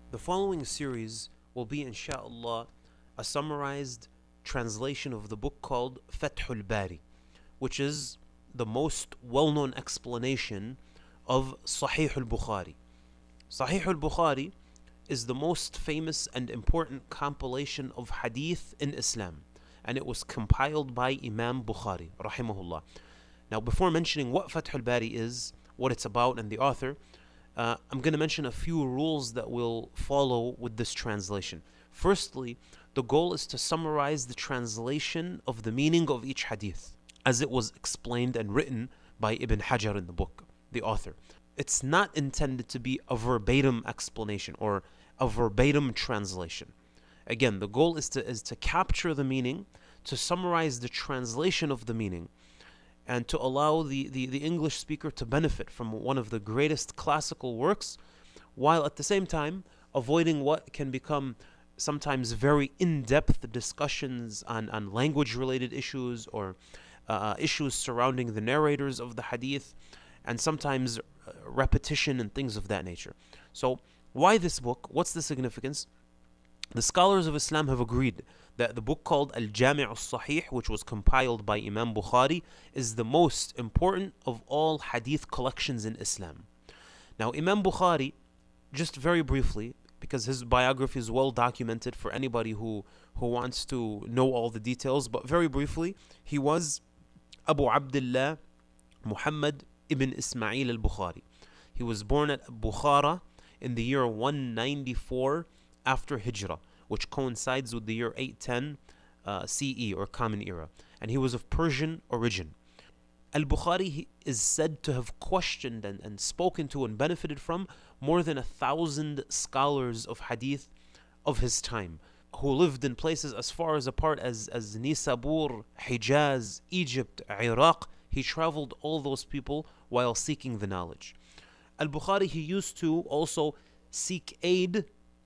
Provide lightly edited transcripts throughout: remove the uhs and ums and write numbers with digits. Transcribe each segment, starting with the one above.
The following series will be, insha'Allah, a summarized translation of the book called Fath Ul-Bari, which is the most well-known explanation of Sahih Al-Bukhari. Sahih Al-Bukhari is the most famous and important compilation of hadith in Islam, and it was compiled by Imam Bukhari, rahimahullah. Now, before mentioning what Fath Al-Bari is, what it's about, and the author, I'm going to mention a few rules that will follow with this translation. Firstly, the goal is to summarize the translation of the meaning of each hadith, as it was explained and written by Ibn Hajar in the book, the author. It's not intended to be a verbatim explanation or a verbatim translation. Again, the goal is to capture the meaning, to summarize the translation of the meaning, and to allow the English speaker to benefit from one of the greatest classical works, while at the same time avoiding what can become sometimes very in-depth discussions on language-related issues or issues surrounding the narrators of the hadith, and sometimes repetition and things of that nature. So why this book? What's the significance? The scholars of Islam have agreed that the book called Al-Jami As-Saheeh, which was compiled by Imam Bukhari, is the most important of all hadith collections in Islam. Now, Imam Bukhari, just very briefly, because his biography is well documented for anybody who wants to know all the details, but very briefly, he was Abu Abdullah Muhammad ibn Ismail al-Bukhari. He was born at Bukhara in the year 194 after Hijrah, which coincides with the year 810 CE or Common Era, and he was of Persian origin. Al-Bukhari is said to have questioned and spoken to and benefited from more than 1,000 scholars of hadith of his time, who lived in places as far as apart as Nisabur, Hijaz, Egypt, Iraq. He traveled all those people while seeking the knowledge. Al-Bukhari, he used to also seek aid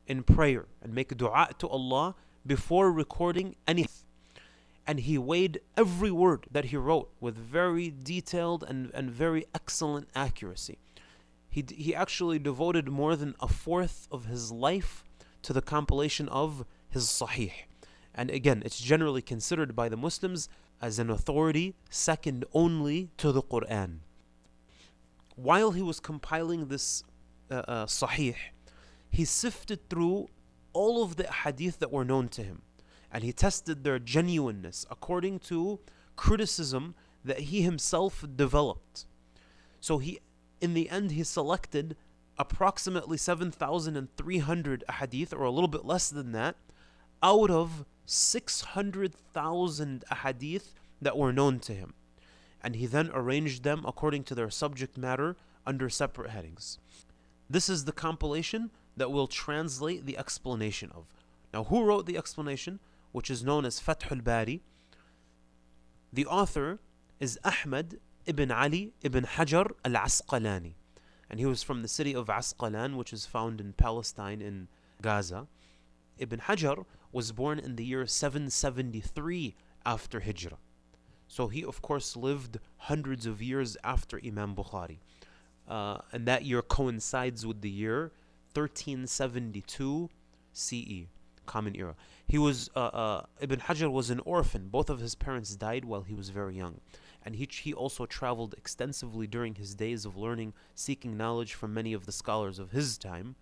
in prayer and make dua to Allah before recording anything. And he weighed every word that he wrote with very detailed and very excellent accuracy. He actually devoted more than a fourth of his life to the compilation of his Sahih. And again, it's generally considered by the Muslims as an authority second only to the Quran. While he was compiling this Sahih, he sifted through all of the hadith that were known to him, and he tested their genuineness according to criticism that he himself developed. So in the end, he selected approximately 7,300 hadith, or a little bit less than that, out of 600,000 hadith that were known to him. And he then arranged them according to their subject matter under separate headings. This is the compilation that will translate the explanation of. Now, who wrote the explanation, which is known as Fath Ul-Bari? The author is Ahmad ibn Ali ibn Hajar Al-Asqalani, and he was from the city of Asqalan, which is found in Palestine in Gaza. Ibn Hajar was born in the year 773 after Hijrah. So he, of course, lived hundreds of years after Imam Bukhari. And that year coincides with the year 1372 CE, Common Era. He was Ibn Hajar was an orphan. Both of his parents died while he was very young, and he also traveled extensively during his days of learning, seeking knowledge from many of the scholars of his time.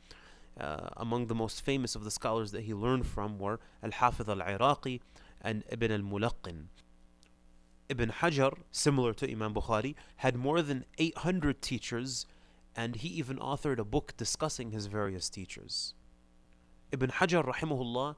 Among the most famous of the scholars that he learned from were Al-Hafidh Al-Iraqi and Ibn Al-Mulaqqin. Ibn Hajar, similar to Imam Bukhari, had more than 800 teachers, and he even authored a book discussing his various teachers. Ibn Hajar, rahimahullah,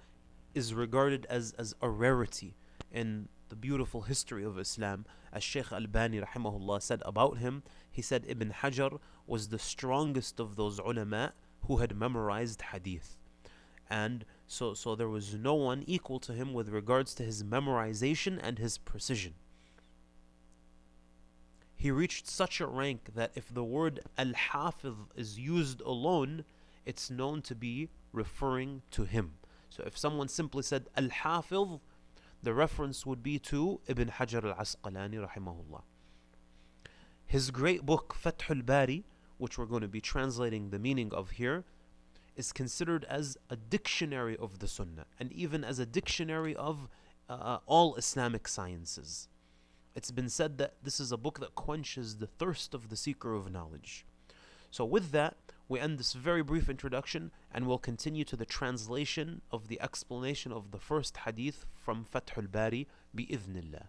is regarded as a rarity in the beautiful history of Islam. As Shaykh Al-Albani, rahimahullah, said about him, he said Ibn Hajar was the strongest of those ulama who had memorized hadith. And so there was no one equal to him with regards to his memorization and his precision. He reached such a rank that if the word Al-Hafidh is used alone, it's known to be referring to him. So if someone simply said Al-Hafidh, the reference would be to Ibn Hajar Al-Asqalani, rahimahullah. His great book, Fath Ul-Bari, which we're going to be translating the meaning of here, is considered as a dictionary of the Sunnah, and even as a dictionary of all Islamic sciences. It's been said that this is a book that quenches the thirst of the seeker of knowledge. So with that, we end this very brief introduction, and we'll continue to the translation of the explanation of the first hadith from Fath Ul-Bari, bi-idhnillah.